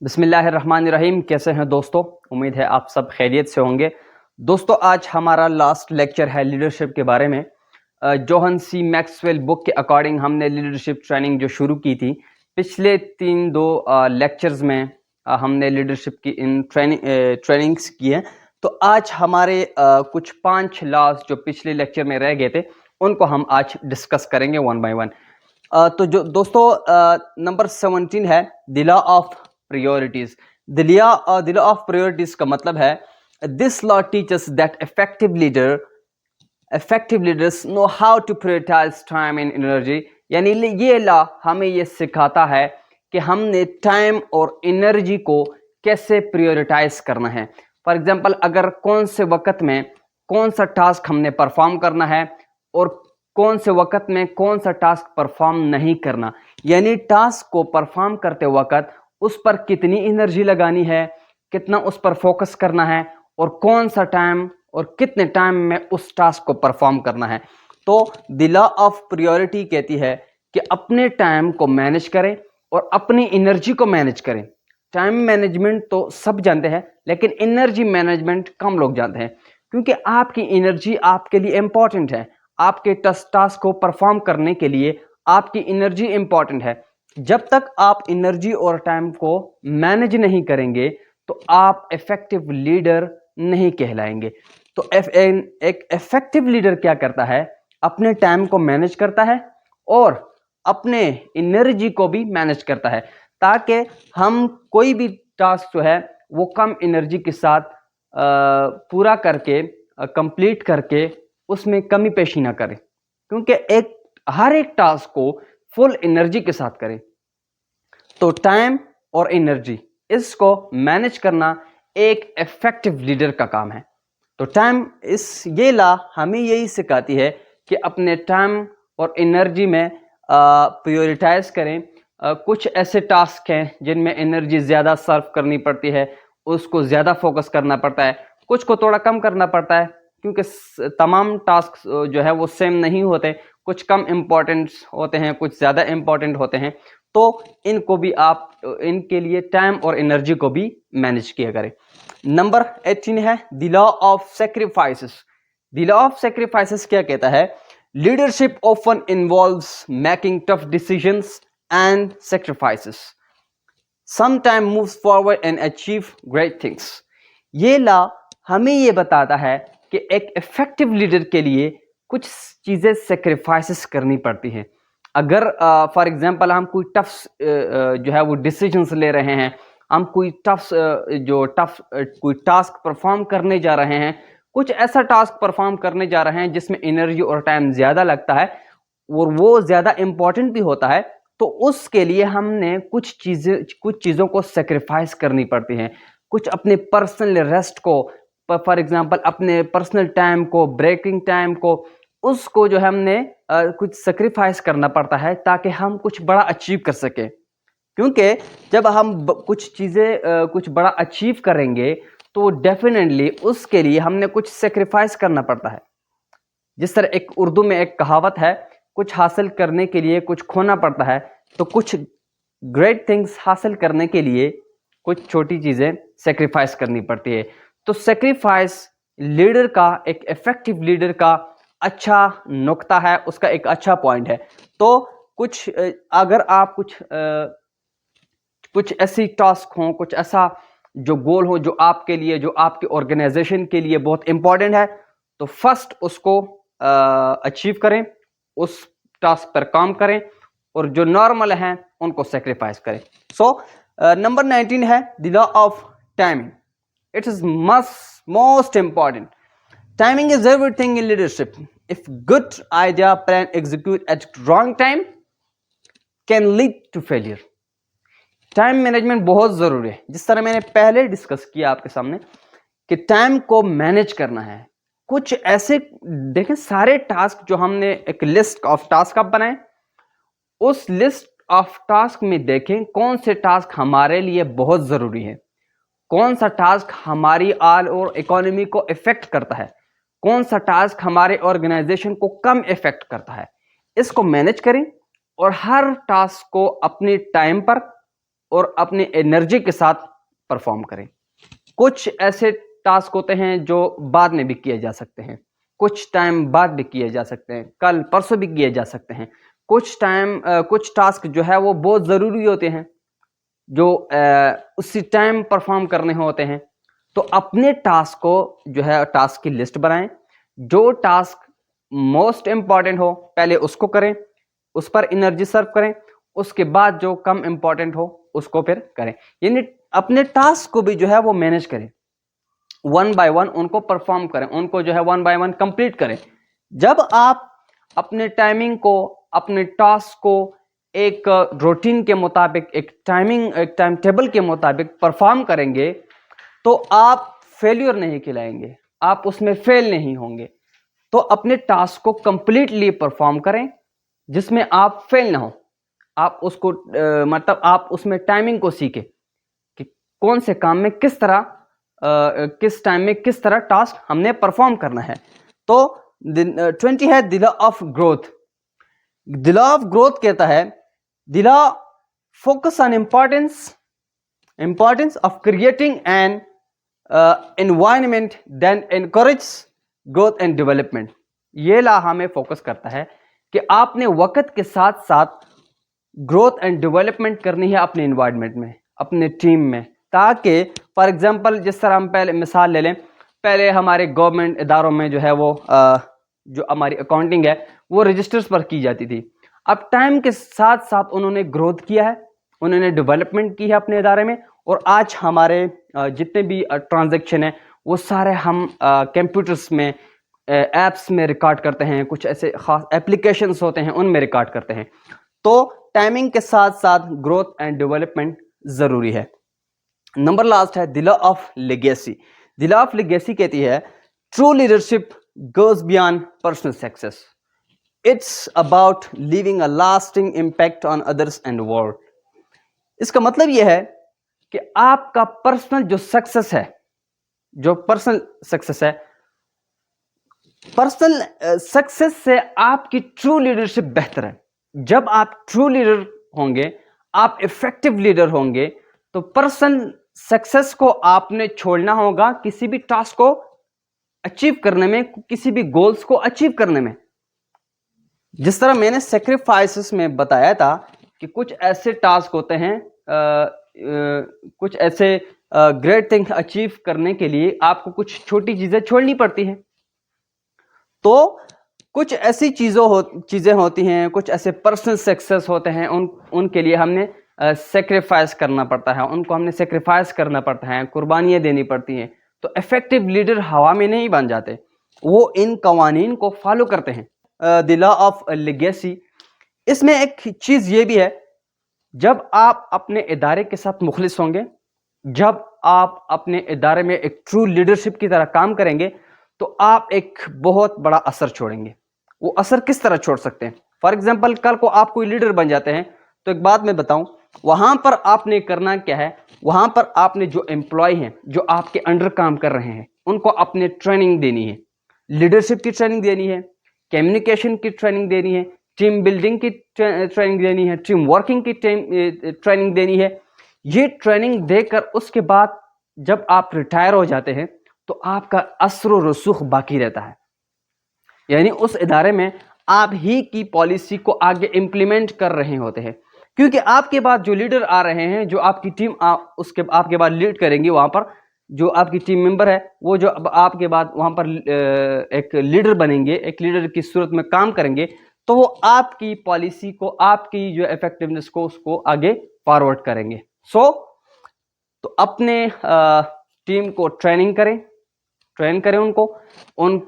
بسم اللہ الرحمن الرحیم. کیسے ہیں دوستو؟ امید ہے آپ سب خیریت سے ہوں گے. دوستو آج ہمارا لاسٹ لیکچر ہے لیڈرشپ کے بارے میں. جوہن سی میکسویل بک کے اکارڈنگ ہم نے لیڈرشپ ٹریننگ جو شروع کی تھی پچھلے دو لیکچرز میں ہم نے لیڈرشپ کی ان ٹریننگز کی ہیں. تو آج ہمارے کچھ 5 لاز جو پچھلے لیکچر میں رہ گئے تھے ان کو ہم آج ڈسکس کریں گے ون بائی ون. تو جو دوستو نمبر 17 ہے the law of priorities. The law of priorities کا مطلب ہے this law teaches that effective leaders know how to prioritize time and energy. یعنی یہ لا ہمیں یہ سکھاتا ہے کہ ہم نے ٹائم اور انرجی کو کیسے پریورٹائز کرنا ہے. فار ایگزامپل اگر کون سے وقت میں کون سا ٹاسک ہم نے پرفارم کرنا ہے اور کون سے وقت میں کون سا ٹاسک پرفارم نہیں کرنا، یعنی ٹاسک کو پرفارم کرتے وقت اس پر کتنی انرجی لگانی ہے، کتنا اس پر فوکس کرنا ہے اور کون سا ٹائم اور کتنے ٹائم میں اس ٹاسک کو پرفارم کرنا ہے. تو دی لا آف پریورٹی کہتی ہے کہ اپنے ٹائم کو مینج کریں اور اپنی انرجی کو مینج کریں. ٹائم مینجمنٹ تو سب جانتے ہیں لیکن انرجی مینجمنٹ کم لوگ جانتے ہیں، کیونکہ آپ کی انرجی آپ کے لیے امپورٹنٹ ہے. آپ کے ٹاسک کو پرفارم کرنے کے لیے آپ کی انرجی امپورٹنٹ ہے. جب تک آپ انرجی اور ٹائم کو مینج نہیں کریں گے تو آپ افیکٹو لیڈر نہیں کہلائیں گے. تو ایک افیکٹو لیڈر کیا کرتا ہے؟ اپنے ٹائم کو مینج کرتا ہے اور اپنے انرجی کو بھی مینج کرتا ہے تاکہ ہم کوئی بھی ٹاسک جو ہے وہ کم انرجی کے ساتھ پورا کر کے کمپلیٹ کر کے اس میں کمی پیشی نہ کریں، کیونکہ ہر ایک ٹاسک کو فل انرجی کے ساتھ کریں. تو ٹائم اور انرجی اس کو مینج کرنا ایک افیکٹو لیڈر کا کام ہے. تو ٹائم یہ لا ہمیں یہی سکھاتی ہے کہ اپنے ٹائم اور انرجی میں پریورٹائز کریں. کچھ ایسے ٹاسک ہیں جن میں انرجی زیادہ صرف کرنی پڑتی ہے، اس کو زیادہ فوکس کرنا پڑتا ہے. کچھ کو تھوڑا کم کرنا پڑتا ہے کیونکہ تمام ٹاسک جو ہے وہ سیم نہیں ہوتے، کچھ کم امپورٹنٹ ہوتے ہیں، کچھ زیادہ امپورٹنٹ ہوتے ہیں. تو ان کو بھی آپ ان کے لیے ٹائم اور انرجی کو بھی مینج کیا کریں. نمبر 18 ہے the law of sacrifices. The law of sacrifices کیا کہتا ہے؟ Leadership often involves making tough decisions and sacrifices. Sometimes moves forward and achieve great things. یہ لا ہمیں یہ بتاتا ہے کہ ایک افیکٹو لیڈر کے لیے کچھ چیزیں سیکریفائسز کرنی پڑتی ہیں. اگر فار ایگزامپل ہم کوئی ٹف جو ہے وہ ڈیسیجنس لے رہے ہیں، ہم کوئی کوئی ٹاسک پرفارم کرنے جا رہے ہیں، کچھ ایسا ٹاسک پرفارم کرنے جا رہے ہیں جس میں انرجی اور ٹائم زیادہ لگتا ہے اور وہ زیادہ امپورٹنٹ بھی ہوتا ہے، تو اس کے لیے ہم نے کچھ چیزوں کو سیکریفائس کرنی پڑتی ہیں. کچھ اپنے پرسنل ریسٹ کو، فار ایگزامپل اپنے پرسنل ٹائم کو، بریکنگ ٹائم کو، اس کو جو ہم نے کچھ سیکریفائس کرنا پڑتا ہے تاکہ ہم کچھ بڑا اچیو کر سکیں. کیونکہ جب ہم کچھ بڑا اچیو کریں گے تو ڈیفینیٹلی اس کے لیے ہم نے کچھ سیکریفائس کرنا پڑتا ہے. جس طرح ایک اردو میں ایک کہاوت ہے، کچھ حاصل کرنے کے لیے کچھ کھونا پڑتا ہے، تو کچھ گریٹ تھنگس حاصل کرنے کے لیے کچھ چھوٹی چیزیں سیکریفائس کرنی پڑتی ہے. تو سیکریفائس لیڈر کا، ایک افیکٹو لیڈر کا اچھا نقطہ ہے، اس کا ایک اچھا پوائنٹ ہے. تو اگر آپ کچھ ایسی ٹاسک ہوں، کچھ ایسا جو گول ہو جو آپ کے لیے، جو آپ کی آرگنائزیشن کے لیے بہت امپورٹنٹ ہے، تو فرسٹ اس کو اچیو کریں، اس ٹاسک پر کام کریں، اور جو نارمل ہیں ان کو سیکریفائس کریں. سو نمبر 19 ہے the law of timing. It is most important. Timing is everything in leadership. If good idea plan execute at wrong time can lead to failure. Time management بہت ضروری ہے. جس طرح میں نے پہلے ڈسکس کیا آپ کے سامنے کہ ٹائم کو مینج کرنا ہے. کچھ ایسے دیکھیں، سارے ٹاسک جو ہم نے ایک لسٹ آف ٹاسک آپ بنائیں، اس لسٹ آف ٹاسک میں دیکھیں کون سے ٹاسک ہمارے لیے بہت ضروری ہے، کون سا ٹاسک ہماری آل اور اکانومی کو افیکٹ کرتا ہے، کون سا ٹاسک ہمارے آرگنائزیشن کو کم افیکٹ کرتا ہے. اس کو مینج کریں اور ہر ٹاسک کو اپنے ٹائم پر اور اپنے انرجی کے ساتھ پرفارم کریں. کچھ ایسے ٹاسک ہوتے ہیں جو بعد میں بھی کیے جا سکتے ہیں, کچھ ٹائم بعد بھی کیے جا سکتے ہیں, کل پرسوں بھی کیے جا سکتے ہیں. کچھ ٹاسک جو ہے وہ بہت ضروری ہوتے ہیں جو اسی ٹائم پرفارم کرنے ہوتے ہیں. تو اپنے ٹاسک کو جو ہے ٹاسک کی لسٹ بنائیں, جو ٹاسک موسٹ امپورٹنٹ ہو پہلے اس کو کریں, اس پر انرجی سرو کریں, اس کے بعد جو کم امپورٹنٹ ہو اس کو پھر کریں. یعنی اپنے ٹاسک کو بھی جو ہے وہ مینج کریں, ون بائی ون ان کو پرفارم کریں, ان کو جو ہے ون بائی ون کمپلیٹ کریں. جب آپ اپنے ٹائمنگ کو, اپنے ٹاسک کو ایک روٹین کے مطابق, ایک ٹائم ٹیبل کے مطابق پرفارم کریں گے تو آپ فیلیور نہیں کھلائیں گے, آپ اس میں فیل نہیں ہوں گے. تو اپنے ٹاسک کو کمپلیٹلی پرفارم کریں جس میں آپ فیل نہ ہو. آپ اس کو مطلب آپ اس میں ٹائمنگ کو سیکھیں کہ کون سے کام میں کس طرح کس ٹائم میں کس طرح ٹاسک ہم نے پرفارم کرنا ہے. تو 20 ہے the law of growth. The law of growth کہتا ہے the law focus on importance of creating an environment that encourages growth and development. یہ لا ہمیں فوکس کرتا ہے کہ آپ نے وقت کے ساتھ ساتھ گروتھ اینڈ ڈیولپمنٹ کرنی ہے اپنے انوائرمنٹ میں, اپنے ٹیم میں, تاکہ فار ایگزامپل جس طرح ہم پہلے مثال لے لیں, پہلے ہمارے گورنمنٹ اداروں میں جو ہے وہ جو ہماری اکاؤنٹنگ ہے وہ رجسٹرز پر کی جاتی تھی. اب ٹائم کے ساتھ ساتھ انہوں نے گروتھ کیا ہے, انہوں نے ڈیولپمنٹ کی ہے اپنے ادارے میں, اور آج ہمارے جتنے بھی ٹرانزیکشن ہیں وہ سارے ہم کمپیوٹرز میں, ایپس میں ریکارڈ کرتے ہیں, کچھ ایسے خاص اپلیکیشنز ہوتے ہیں ان میں ریکارڈ کرتے ہیں. تو ٹائمنگ کے ساتھ ساتھ گروتھ اینڈ ڈیولپمنٹ ضروری ہے. نمبر لاسٹ ہے the law of legacy. The law of legacy کہتی ہے true leadership goes beyond personal success. It's about leaving a lasting impact on others and world. اس کا مطلب یہ ہے کہ آپ کا پرسنل جو سکسیس ہے, جو پرسنل سکسیس ہے, پرسنل سکسیس سے آپ کی ٹرو لیڈرشپ بہتر ہے. جب آپ ٹرو لیڈر ہوں گے, آپ افیکٹو لیڈر ہوں گے, تو پرسنل سکسیس کو آپ نے چھوڑنا ہوگا کسی بھی ٹاسک کو اچیو کرنے میں, کسی بھی گولز کو اچیو کرنے میں. جس طرح میں نے سیکریفائسز میں بتایا تھا کہ کچھ ایسے ٹاسک ہوتے ہیں, کچھ ایسے گریٹ تھنگ اچیو کرنے کے لیے آپ کو کچھ چھوٹی چیزیں چھوڑنی پڑتی ہیں. تو کچھ ایسی چیزیں ہوتی ہیں, کچھ ایسے پرسنل سکسیس ہوتے ہیں, ان کے لیے ہم نے سیکریفائس کرنا پڑتا ہے, ان کو ہم نے سیکریفائس کرنا پڑتا ہے, قربانیاں دینی پڑتی ہیں. تو افیکٹو لیڈر ہوا میں نہیں بن جاتے, وہ ان قوانین کو فالو کرتے ہیں. دی لا آف لیگیسی, اس میں ایک چیز یہ بھی ہے, جب آپ اپنے ادارے کے ساتھ مخلص ہوں گے, جب آپ اپنے ادارے میں ایک ٹرو لیڈرشپ کی طرح کام کریں گے, تو آپ ایک بہت بڑا اثر چھوڑیں گے. وہ اثر کس طرح چھوڑ سکتے ہیں؟ فار ایگزامپل کل کو آپ کوئی لیڈر بن جاتے ہیں, تو ایک بات میں بتاؤں, وہاں پر آپ نے کرنا کیا ہے, وہاں پر آپ نے جو امپلائی ہیں, جو آپ کے انڈر کام کر رہے ہیں, ان کو اپنے ٹریننگ دینی ہے, لیڈرشپ کی ٹریننگ دینی ہے, کمیونیکیشن کی ٹریننگ دینی ہے, ٹیم بلڈنگ کی ٹریننگ دینی ہے, ٹیم ورکنگ کی ٹریننگ دینی ہے. یہ ٹریننگ دے کر اس کے بعد جب آپ ریٹائر ہو جاتے ہیں تو آپ کا اثر و رسوخ باقی رہتا ہے. یعنی اس ادارے میں آپ ہی کی پالیسی کو آگے امپلیمنٹ کر رہے ہوتے ہیں, کیونکہ آپ کے بعد جو لیڈر آ رہے ہیں, جو آپ کی ٹیم آپ کے بعد لیڈ کریں گی, وہاں پر جو آپ کی ٹیم ممبر ہے, وہ جو آپ کے بعد وہاں پر ایک لیڈر بنیں گے, ایک لیڈر کی صورت میں کام کریں گے, تو وہ آپ کی پالیسی کو, آپ کی جو افیکٹونیس کو, اس کو آگے فارورڈ کریں گے. تو اپنے ٹیم کو ٹرین کریں ان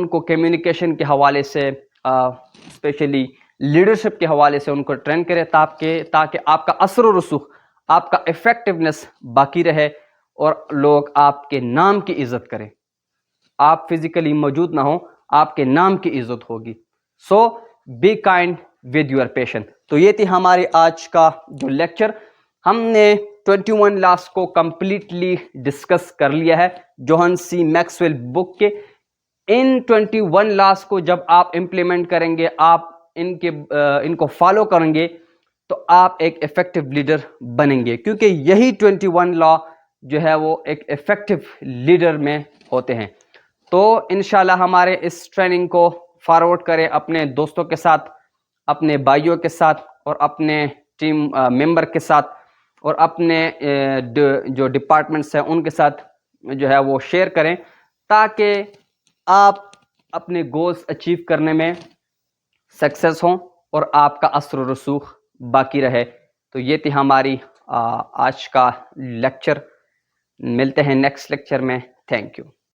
کو کمیونیکیشن کے حوالے سے, اسپیشلی لیڈرشپ کے حوالے سے ان کو ٹرین کریں, تاکہ آپ کا اثر و رسوخ, آپ کا افیکٹونیس باقی رہے اور لوگ آپ کے نام کی عزت کریں. آپ فزیکلی موجود نہ ہوں, آپ کے نام کی عزت ہوگی. So be kind with your patient. تو یہ تھی ہماری آج کا جو لیکچر. ہم نے 21 لاس کو کمپلیٹلی ڈسکس کر لیا ہے جوہن سی میکسویل بک کے. ان 21 لاس کو جب آپ امپلیمنٹ کریں گے, آپ ان کو فالو کریں گے, تو آپ ایک افیکٹو لیڈر بنیں گے، کیونکہ یہی 21 لا جو ہے وہ ایک افیکٹو لیڈر میں ہوتے ہیں۔ تو انشاءاللہ ہمارے اس ٹریننگ کو فارورڈ کریں اپنے دوستوں کے ساتھ، اپنے بھائیوں کے ساتھ، اور اپنے ٹیم ممبر کے ساتھ، اور اپنے جو ڈپارٹمنٹس ہیں ان کے ساتھ جو ہے وہ شیئر کریں، تاکہ آپ اپنے گولز اچیو کرنے میں سکسیس ہوں اور آپ کا اثر و رسوخ باقی رہے۔ تو یہ تھی ہماری آج کا لیکچر۔ ملتے ہیں نیکسٹ لیکچر میں۔ Thank you.